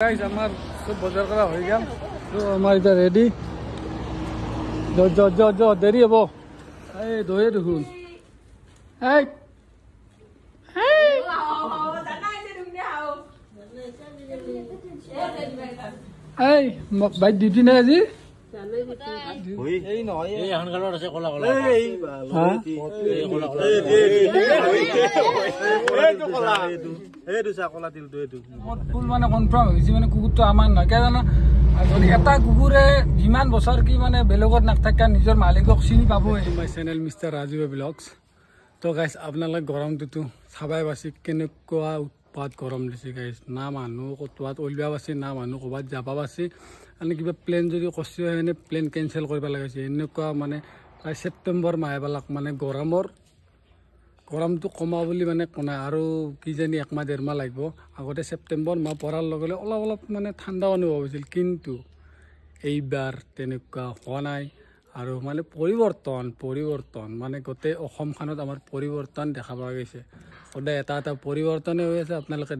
guys हमार सब बाजार करा हो गया तो हमार इधर रेडी जो जो जो जो देरी है वो ए दोए देखुन ए ए भाई ड्यूटी नहीं আজি এই নহয় এই হানগালৰ আছে কলা কলা এই কলা এইটো চাকলা তিলটো এইটো ফুল মানে কনফার্ম হৈছে মানে কুকুৰটো আমাৰ নহয় কে জানা যদি এটা কুকুৰে যিমান বছৰ কি মানে বেলেগত নাথাকা নিজৰ মালিকক চিনি পাবই my channel mister Raju blogs তো গাইস আপোনালোক গৰমটো চাবাই বাছি কেনেকুৱা উৎপাত গৰম দিছে গাইস না মানুহ কতোৱাত ওলবা বাছি না মানুহ কবাত যাবা বাছি মানে কিবা প্লেন যদি কষ্ট হয় মানে প্লেন কেনসেল কৰিব লাগিছে এনেকুৱা মানে প্ৰায় সেপ্টেম্বৰ মাহবিলাক মানে গৰমটো কমা বুলি মানে কোনা আৰু কি জানি এক মাহ ডেৰ মাহ লাগিব আগতে সেপ্টেম্বৰ মাহ পৰাৰ লগে লগে অলপ মানে ঠাণ্ডা অনুভৱ হৈছিল কিন্তু এইবাৰ তেনেকুৱা হোৱা নাই আৰু মানে পৰিৱৰ্তন মানে গোটেই অসমখনত আমাৰ পৰিৱৰ্তন দেখা পোৱা গৈছে সদায় এটা পৰিৱৰ্তনে হৈ আছে আপোনালোকে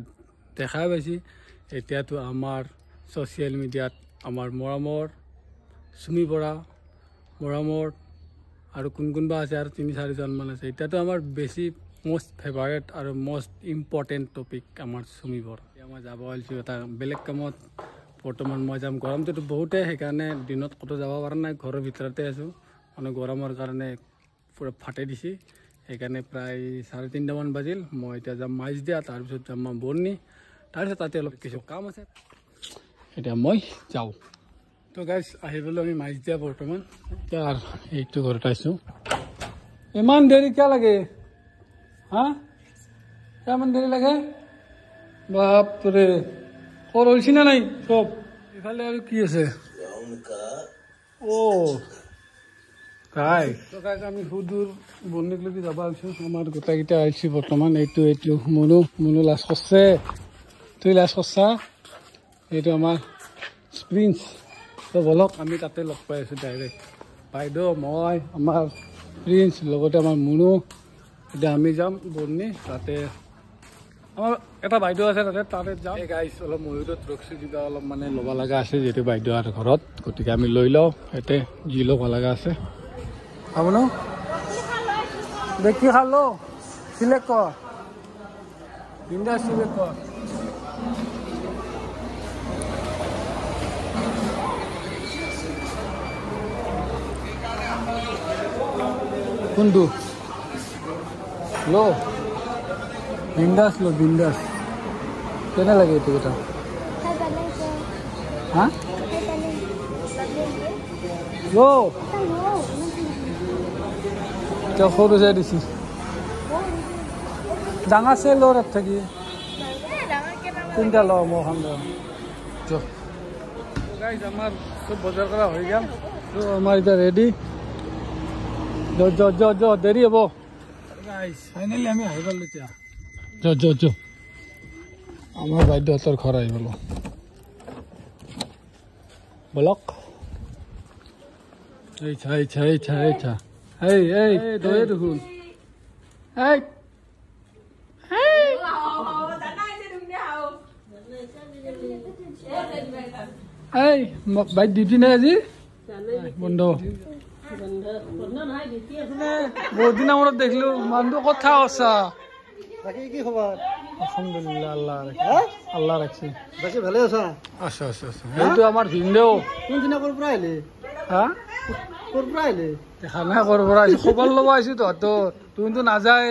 দেখা পাইছে এতিয়াতো আমাৰ সোশ্যাল মিডিয়াত আমাৰ মৰমৰ সুমি বৰা মৰমৰ আৰু কোনবা আছে আৰু 3-4 জন মান আছে এতিয়াতো আমাৰ বেছি মোস্ট ফেভাৰিট আৰু মোস্ট ইম্পৰ্টেন্ট টপিক আমাৰ সুমি বৰা আমাৰ যাব আলছি এটা বেলেগ কামত বৰ্তমান মই যাম গৰমটো বহুতে সেইকাৰণে দিনত কত যাব পৰা নাই ঘৰৰ ভিতৰতে আছো মানে গৰমৰ কাৰণে পুৰা ফাটে দিছি সেইকাৰণে প্ৰায় 3:30 মান বাজিল মই এতিয়া যাম মাছ দিয়া তাৰ পিছত যাম বৰ্ণি তাৰ পিছত তাতে অলপ কিছু কাম আছে এটা মই যাও তো গাইস আহিবলৈ আমি মাছ দিয়া বৰ্তমান তাৰ এইটো ঘৰত আইছো ইমান দেৰি কিয় লাগে হা কিমান দেৰি লাগে বাপৰে কৰলছি না নাই সব ইফালে আৰু কি আছে ও গাইস তো গাইস আমি হুদুৰ বন্নিকলৈকে যাব আছো আমাৰ গোটাকিটা আইছি বৰ্তমান এইটো মনু লাজ কৰছে তুই লাজ কৰছা এইটো আমাৰ স্প্ৰিন্স তো বলক আমি তাতে লগ পাই আছো ডাইৰেক্ট বাইদেউ মই আমাৰ প্ৰিন্স লগতে আমাৰ মুনু এতিয়া আমি যাম বৰ্ণি তাতে আমাৰ এটা বাইদেউ আছে তাতে যাম এই গাইস অলপ ময়ূৰত ৰখছি কিবা অলপ মানে ল'ব লগা আছে যেটো বাইদেউ আৰু ঘৰত গতিকে আমি লৈ লওঁ এতে জি ল'ব লগা আছে আমনো দেখি খালো সিলেক্ট কৰ বিন্দা সিলেক্ট কৰ কোনটো লো বিন্দাস কেনে লাগে এইটো কথা হা লো সৰু চাই দিছি ডাঙৰ চাই লো তাত থাকি তিনিটা ল মই খাম গাইস আমাৰ সব বজাৰ কৰা হৈ গেল তো আমাৰ এতিয়া ৰেডি जो देरी है वो गाइस फाइनली আমি আহি গলো এতিয়া जो আমার বাইদেউৰ ঘৰ আহি গলো ব্লক এই দয়ে দেখুন এই ভাই ডিউটি নাই আজি বন্ধ বহুত দিন মূৰত দেখিলো মানুহটো কথা আছা বাকি কি খবৰ আলহামদুলিল্লাহ আল্লাহ ৰাখছি বাকি ভালে আছা আচ্ছা এইটো আমাৰ ভিন্দেও কোন দিনা কৰ পৰা আহিলে হা কৰ পৰা আহিলে দেখা নাই কৰ পৰা আহিছে খবৰ ল'ব আহিছো তুমিতো নাযায়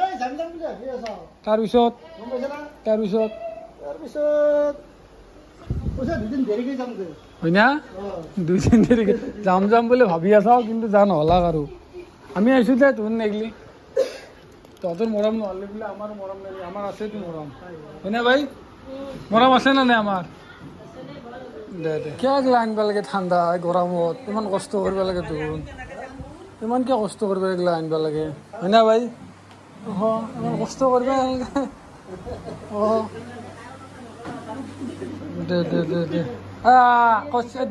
এই যাম বুলি আহি আছা তাৰপিছত পইচা দুদিন দেৰিকৈ যাম দে হয় না 2 দিন দেৰিকৈ যাম বুলি ভাবি আছাও কিন্তু জান হলাক আৰু আমি আহিছো দে তুন নেগলি তোৰ মৰম নহলে বলে আমাৰ মৰম নেই আমাৰ আছে তো মৰম হয় না ভাই মৰম আছে না নাই আমাৰ দে কিয় আনবা লাগে ঠাণ্ডা গৰমত ইমান কষ্ট কৰিব লাগে তুন ইমান কিয় কষ্ট কৰিব লাগে আনবা লাগে হয় না ভাই ইমান কষ্ট কৰিব লাগে দে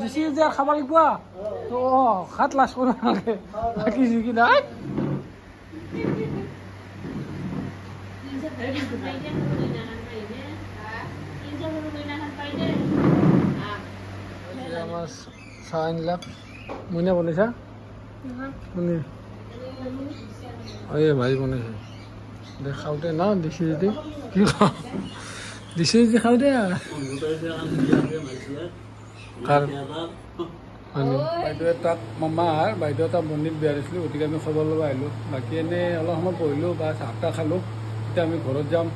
দিছি যে খাব লাগিব হাত লাজ কৰিব নালাগে বাকী যি কি নাই চাহ আনিলাক মইনা বনাইছা কোনে এই ভাই বনাইছে দে খাওঁতে ন দিছে যদি কি দিছে যদি খাওঁ দে বাইদেউ তাক মামাৰ বাইদেউ এটা মন্দিৰত বিয়া দিছিলোঁ গতিকে আমি খবৰ ল'ব আহিলোঁ বাকী এনেই অলপ সময় পঢ়িলোঁ বা চাহ তাহ খালোঁ এতিয়া আমি ঘৰত যাম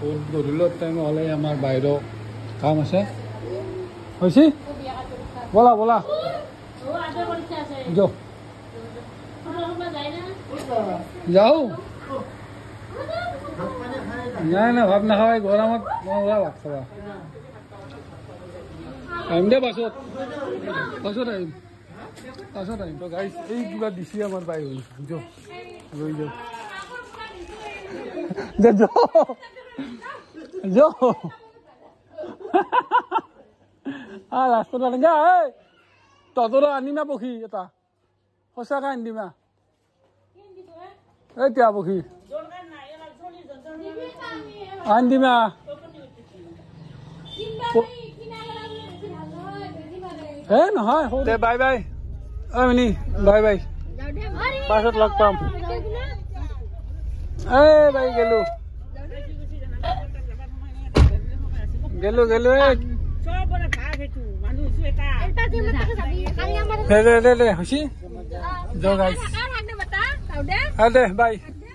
বহুত গধূলি টাইম হ'লে আমাৰ বাহিৰৰ কাম আছে হৈছে ব'লা ব'লা যাওঁ নাই নাই ভাত নাখাওঁ গৰমত ওলা ভাত খাবা আহিম দে পাছত আহিম তো গাইছ এই কিবা দিছে আমাৰ বাই হৈ লৈ যাওঁ লাষ্টত আনিগা এই তহঁতৰ আনিমা পক্ষী এটা সঁচাকৈ আনি দিমা এতিয়া পক্ষী আনি দিমা হে নহয় দে bye bye mini bye bye পাছত লগ পাম এই বাই গেলো হৈছে দে বাই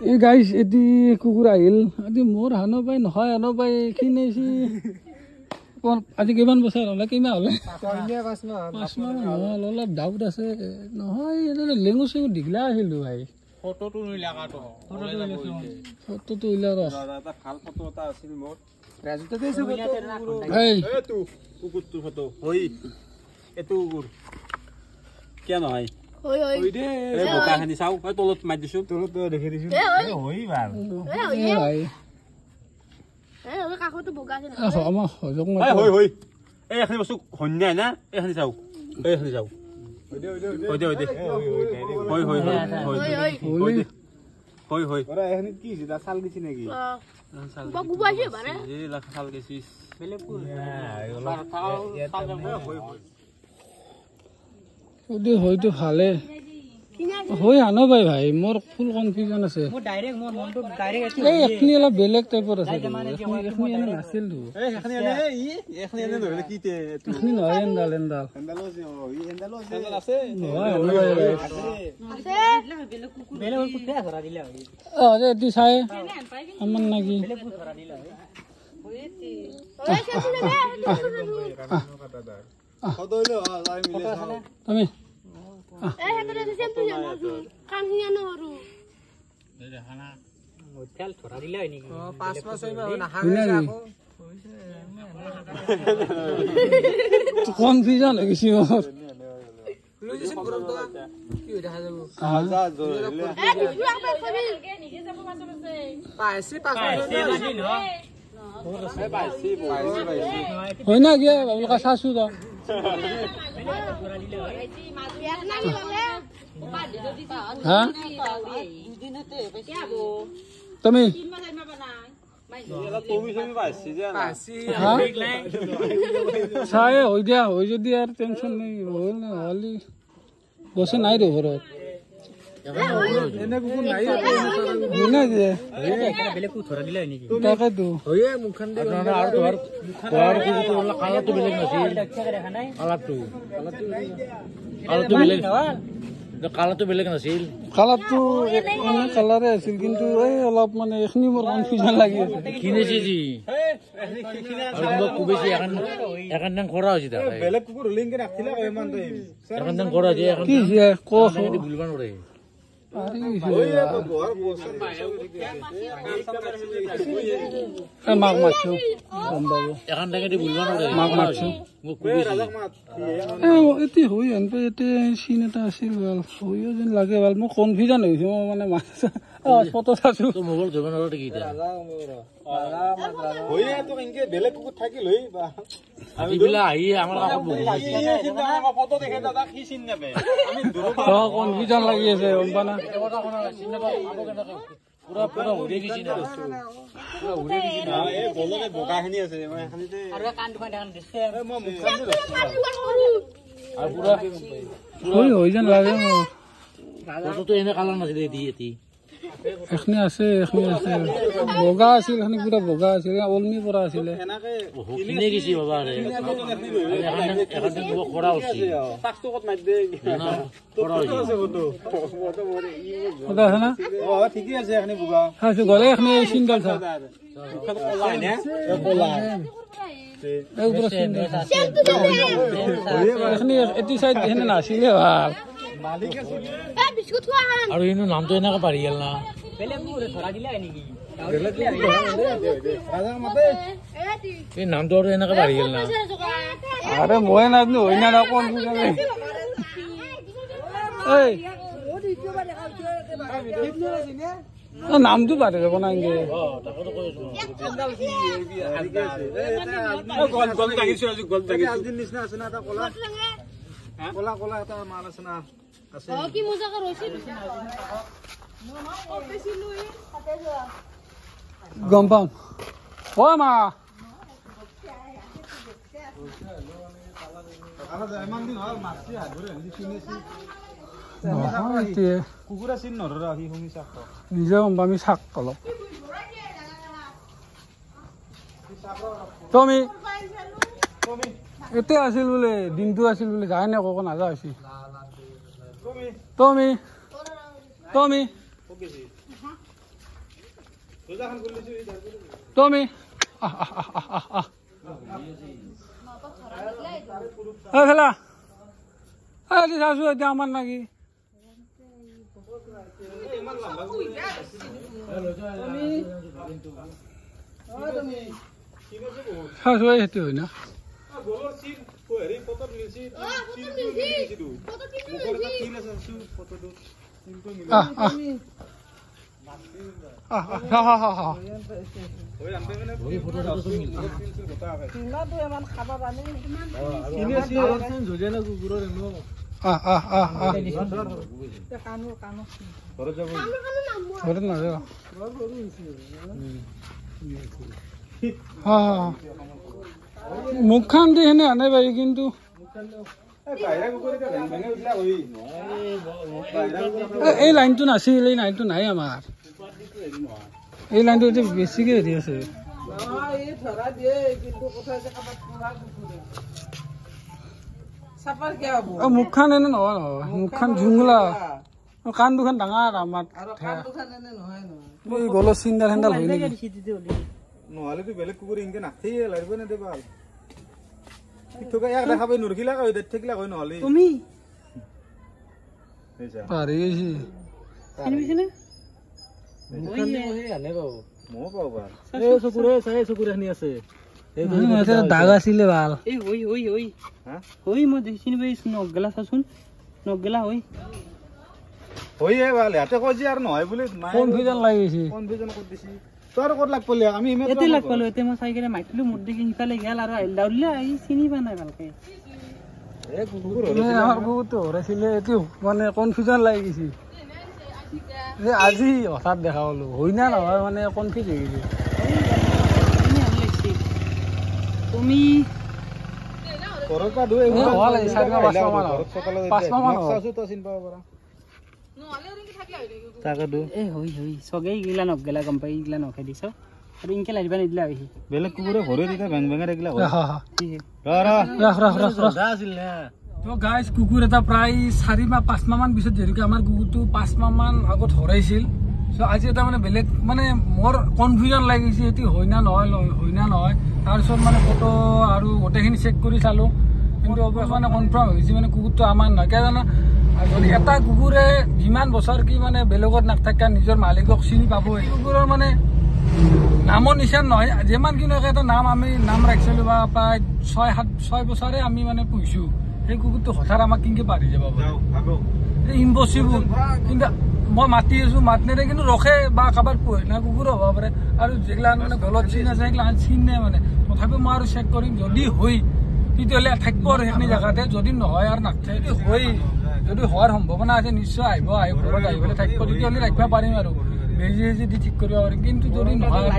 এই গাইছ এটি কুকুৰ আহিল আজি মোৰ হানো পাই নহয় হানো পাই খিনাইছি আজি কিমান বছৰ হ'লে কিমান হ'লে 5 মাহ হ'ল অলপ ডাউট আছে নহয় লেঙু চেঙু দীঘলা আহিলোঁ ভাই ফটোটো উলিয়া ভাল ফটো এটা আছিল মোৰ কিয় নহয় চাওঁ তলত মাৰি দিছো তলত দেখি দিছো এইখিনি বস্তু সন্ধিয়া না এইখিনি চাওঁ হয়তো ভালে হৈ আনো পাই ভাই মোৰ ফুল কনফিউজন আছে এইখিনি অলপ বেলেগ টাইপৰ আছে নাছিল নহয় এণ্ডাল এটি চাই আমাৰ নাকি তুমি কনফিউজন হৈ গৈছে হয় না কি চাইছো তো তুমি চাই হৈ দিয়া হৈ যদি আৰু টেনচন নাই হলি বসে নাই ৰে ঘৰত এনে কুকুৰ নাই তাকেতো কালাৰটো বেলেগ নাছিল কালাৰটো কালাৰে আছিল কিন্তু এই অলপ মানে এইখিনি মোৰ কনফিউজন লাগি আছে কিনেছি যি খুব বেছি এখন দাম খৰা হৈছে বেলেগ কুকুৰ হলে ইনকে ৰাখিলে এখন দাম খৰা হৈছে কি ভুলবা নৰে মাক মাছো এখন টাকা ভুলবা নৰে মাক মাছো এটি হৈ এনপে এতে চিন এটা আছিল ভাল হৈও যেন লাগে ভাল মই কনফিউজন হৈছো মই মানে মাছ ফটো চাইছো মোবাইল ধৰিব নোৱাৰো কি বেলেগ কুকুৰ থাকিল কনফিউজন লাগি আছে হৈ যেন লাগে তো এনে কালাৰ নাছিলে এটি এখনি আছে বগা আছিল এখনি পুৰা বগা আছিল অলমি পৰা আছিলে কিনে গেছি বাবা ৰে এখন খৰা হৈছে পাঁচটো কত মাৰি দে খৰা হৈছে কথা আছে না ঠিকই আছে এখনি বুগা খাইছো গলে এখনি সিন্দাল চা এখনি এটি চাইড হেনে নাছিলে ভাল আৰু ইনো নামটো এনেকে পাৰি গেল না এই নামটো আৰু এনেকে পাৰি গেল না আরে মই নাজনো হই না কোন বুঝাবে এই নামটো পারে যাব না ইংগে গল নিচিনা আছে না এটা কলা কলা এটা মাল আছে না আছে কি মজা কৰিছে গম পাম ও মা ইমান দিন হ'ল মাছি হাত ধৰি চিনেছি কুকুৰা চিন নধৰা সি শুনি চাক নিজে গম পাম আমি চাক অলপ তুমি এতে আছিল বোলে দিনটো আছিল বোলে যায় নে কক নাযা হৈছি তুমি তুমি খেলা চাইছো এতিয়া আমাৰ নাকি চাইছো সেইটো হয় না মুখখান দি হেনে আনে পাৰি কিন্তু এই লাইনটো নাছিল এই লাইনটো নাই আমাৰ এই লাইনটো এতিয়া বেছিকে হেৰি আছে মুখখান এনে নহয় নহয় মুখখান ঝুমলা কাণ দুখন ডাঙৰ আমাৰ গলৰ চিন্দাল হেন্দাল হয় নেকি নহ'লেতো বেলেগ কুকুৰ ইনকে নাথাকে লাগিব নে দে ভাল থকা এক দেখাবই নৰখিলা কয় দে থাকিলা কয় নহ'লে তুমি পাৰি গৈছি চিনিবিছনে মও পাওঁ ভাল এই চকুৰে আছে দাগ আছিলে ভাল এই হই হই মই চিনি পাইছো নগলা চাচোন নগলা হই হয়ে ভাল ইয়াতে কয় যে আৰু নহয় বুলি কনফিউজন লাগিছে কনফিউজন কৰি দিছি তোৰ ক'ত লাগ পালে আমি ইমান এতে লাগ পালো এতে মই চাইকেলে মাইছিলো মোৰ দেখি সিফালে গেল আৰু আহিল দাউৰিলে আহি চিনি পা নাই ভালকে এই কুকুৰ আমাৰ কুকুৰটো হৰাইছিলে এইটো মানে কনফিউজন লাগি গৈছে আজি হঠাৎ দেখা পালো হয় না নহয় মানে কনফিউজ হৈ গৈছে তুমি ঘৰৰ পৰা দুই তো চিন পাব পাৰা তাকেতো এই হই সগেই গিলা নগলা গম পাই গিলা নখাই দিছ আৰু ইনকে লাৰিবা নিদিলা আহিছে বেলেগ কুকুৰে ভৰি দিলে ভেং ভেঙে থাকিলা আছিল না তো গাইজ কুকুৰ এটা প্ৰায় 4 মাহ 5 মাহ মান পিছত যেনেকৈ আমাৰ কুকুৰটো 5 মাহ মান আগত হৰাইছিল চ' আজি এটা মানে বেলেগ মানে মোৰ কনফিউজন লাগিছে এইটো হয় না নহয় তাৰপিছত মানে ফটো আৰু গোটেইখিনি চেক কৰি চালোঁ কিন্তু অৱশ্যে মানে কনফাৰ্ম হৈছে মানে কুকুৰটো আমাৰ নহয় কিয় জানা যদি এটা কুকুৰে যিমান বছৰ কি মানে বেলেগত নাথাকে নিজৰ মালিকক চিনি পাবই কুকুৰৰ মানে নামৰ নিচান নহয় যিমান কিন্তু এটা আমি নাম ৰাখিছিলোঁ বা প্ৰায় 6 বছৰে আমি মানে পুহিছোঁ সেই কুকুৰটো হঠাৎ আমাক কিনকে পাৰি যাব ইম্পচিবল কিন্তু মই মাতি আছোঁ মাতিনে কিন্তু ৰখে বা কাৰোবাৰ পুহিলা কুকুৰ হ'ব পাৰে আৰু যিগিলা মানে গলত চিন আছে সেইগিলা চিন নাই মানে তথাপিও মই আৰু চেক কৰিম যদি হয় তেতিয়াহ'লে থাকিব আৰু সেইখিনি জেগাতে যদি নহয় আৰু নাথাকে যদি হোৱাৰ সম্ভাৱনা আছে নিশ্চয় আহিব ঘৰত আহি পেলাই থাকিব তেতিয়াহ'লে ৰাখিব পাৰিম আৰু বেজি দি ঠিক কৰিব পাৰিম কিন্তু যদি নহয়